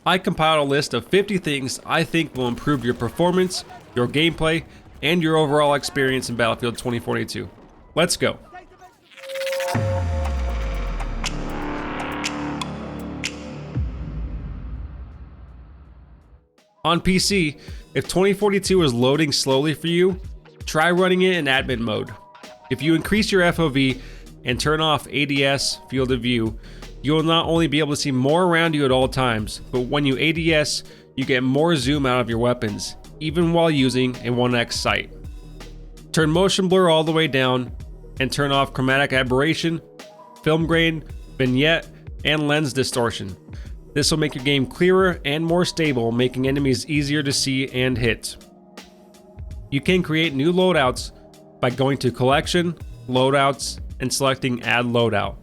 I compiled a list of 50 things I think will improve your performance, your gameplay, and your overall experience in Battlefield 2042. Let's go. On PC, if 2042 is loading slowly for you, try running it in admin mode. If you increase your FOV and turn off ADS field of view, you will not only be able to see more around you at all times, but when you ADS, you get more zoom out of your weapons, even while using a 1x sight. Turn motion blur all the way down and turn off chromatic aberration, film grain, vignette, and lens distortion. This will make your game clearer and more stable, making enemies easier to see and hit. You can create new loadouts by going to Collection, Loadouts, and selecting Add Loadout.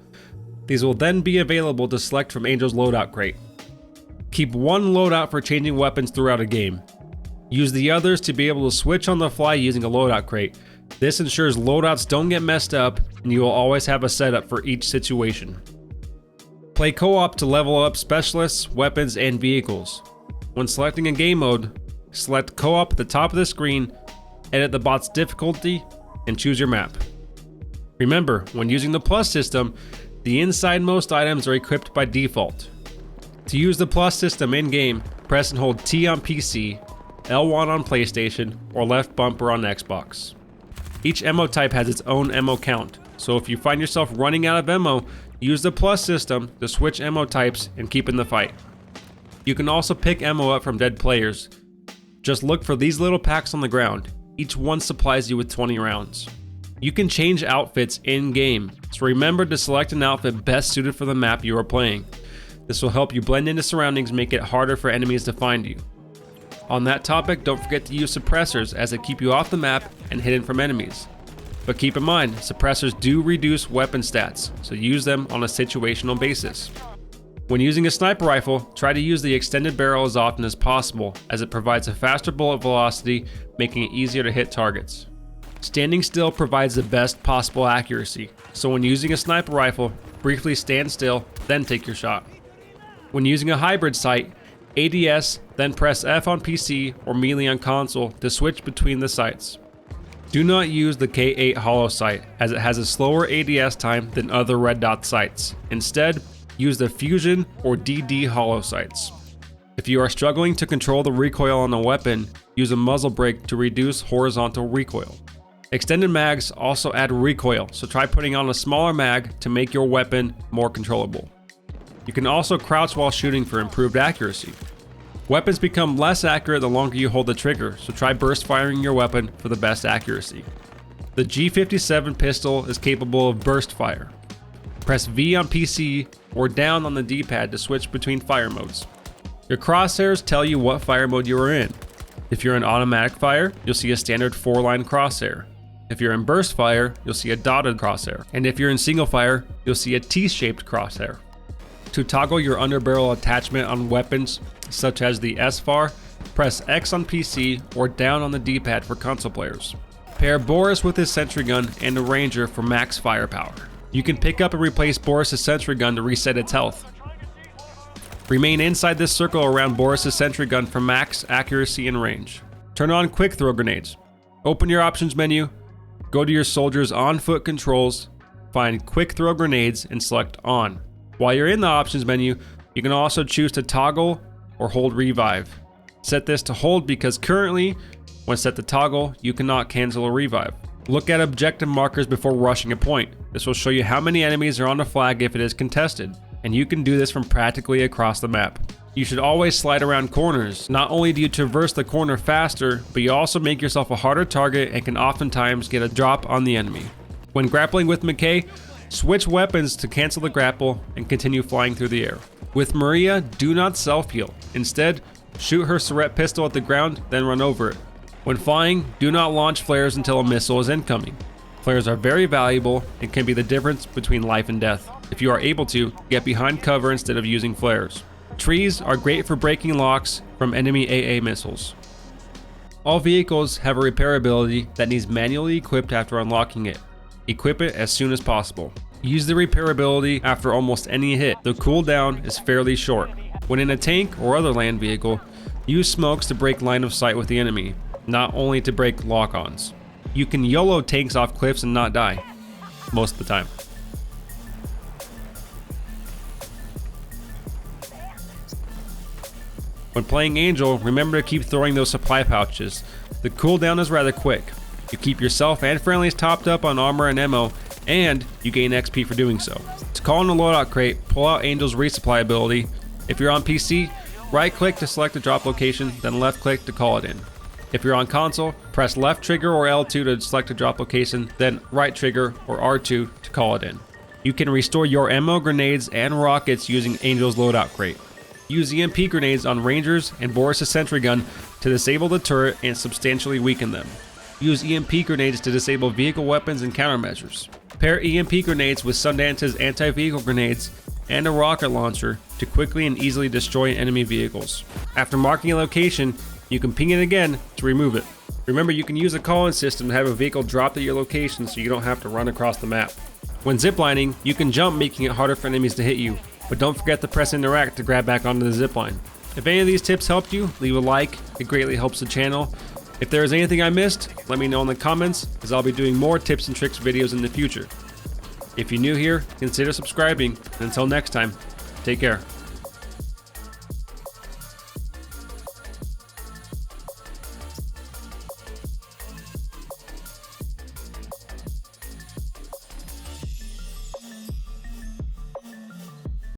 These will then be available to select from Angel's loadout crate. Keep one loadout for changing weapons throughout a game. Use the others to be able to switch on the fly using a loadout crate. This ensures loadouts don't get messed up and you will always have a setup for each situation. Play co-op to level up specialists, weapons, and vehicles. When selecting a game mode, select co-op at the top of the screen, edit the bot's difficulty, and choose your map. Remember, when using the plus system, the inside-most items are equipped by default. To use the plus system in-game, press and hold T on PC, L1 on PlayStation, or left bumper on Xbox. Each ammo type has its own ammo count, so if you find yourself running out of ammo, use the plus system to switch ammo types and keep in the fight. You can also pick ammo up from dead players. Just look for these little packs on the ground. Each one supplies you with 20 rounds. You can change outfits in-game, so remember to select an outfit best suited for the map you are playing. This will help you blend into surroundings, make it harder for enemies to find you. On that topic, don't forget to use suppressors as they keep you off the map and hidden from enemies. But keep in mind, suppressors do reduce weapon stats, so use them on a situational basis. When using a sniper rifle, try to use the extended barrel as often as possible, as it provides a faster bullet velocity, making it easier to hit targets. Standing still provides the best possible accuracy, so when using a sniper rifle, briefly stand still, then take your shot. When using a hybrid sight, ADS, then press F on PC or melee on console to switch between the sights. Do not use the K8 HOLO sight, as it has a slower ADS time than other red dot sights. Instead, use the Fusion or DD HOLO sights. If you are struggling to control the recoil on a weapon, use a muzzle brake to reduce horizontal recoil. Extended mags also add recoil, so try putting on a smaller mag to make your weapon more controllable. You can also crouch while shooting for improved accuracy. Weapons become less accurate the longer you hold the trigger, so try burst firing your weapon for the best accuracy. The G57 pistol is capable of burst fire. Press V on PC or down on the D-pad to switch between fire modes. Your crosshairs tell you what fire mode you are in. If you're in automatic fire, you'll see a standard 4-line crosshair. If you're in burst fire, you'll see a dotted crosshair. And if you're in single fire, you'll see a T-shaped crosshair. To toggle your underbarrel attachment on weapons, such as the SFAR, press X on PC or down on the D-pad for console players. Pair Boris with his sentry gun and a ranger for max firepower. You can pick up and replace Boris' sentry gun to reset its health. Remain inside this circle around Boris' sentry gun for max accuracy and range. Turn on quick throw grenades. Open your options menu, go to your soldier's on-foot controls, find quick throw grenades and select on. While you're in the options menu, you can also choose to toggle or hold revive. Set this to hold because currently, when set to toggle, you cannot cancel a revive. Look at objective markers before rushing a point. This will show you how many enemies are on the flag if it is contested, and you can do this from practically across the map. You should always slide around corners. Not only do you traverse the corner faster, but you also make yourself a harder target and can oftentimes get a drop on the enemy. When grappling with McKay, switch weapons to cancel the grapple and continue flying through the air. With Maria, do not self-heal. Instead, shoot her Surette pistol at the ground, then run over it. When flying, do not launch flares until a missile is incoming. Flares are very valuable and can be the difference between life and death. If you are able to, get behind cover instead of using flares. Trees are great for breaking locks from enemy AA missiles. All vehicles have a repair ability that needs manually equipped after unlocking it. Equip it as soon as possible. Use the repair ability after almost any hit. The cooldown is fairly short. When in a tank or other land vehicle, use smokes to break line of sight with the enemy, not only to break lock-ons. You can YOLO tanks off cliffs and not die, most of the time. When playing Angel, remember to keep throwing those supply pouches. The cooldown is rather quick. You keep yourself and friendlies topped up on armor and ammo, and you gain XP for doing so. To call in a loadout crate, pull out Angel's resupply ability. If you're on PC, right click to select the drop location, then left click to call it in. If you're on console, press left trigger or L2 to select a drop location, then right trigger or R2 to call it in. You can restore your ammo, grenades, and rockets using Angel's loadout crate. Use EMP grenades on Rangers and Boris' sentry gun to disable the turret and substantially weaken them. Use EMP grenades to disable vehicle weapons and countermeasures. Pair EMP grenades with Sundance's anti-vehicle grenades and a rocket launcher to quickly and easily destroy enemy vehicles. After marking a location, you can ping it again to remove it. Remember, you can use a call-in system to have a vehicle drop at your location so you don't have to run across the map. When ziplining, you can jump, making it harder for enemies to hit you, but don't forget to press interact to grab back onto the zipline. If any of these tips helped you, leave a like, it greatly helps the channel. If there is anything I missed, let me know in the comments, as I'll be doing more tips and tricks videos in the future. If you're new here, consider subscribing, and until next time, take care.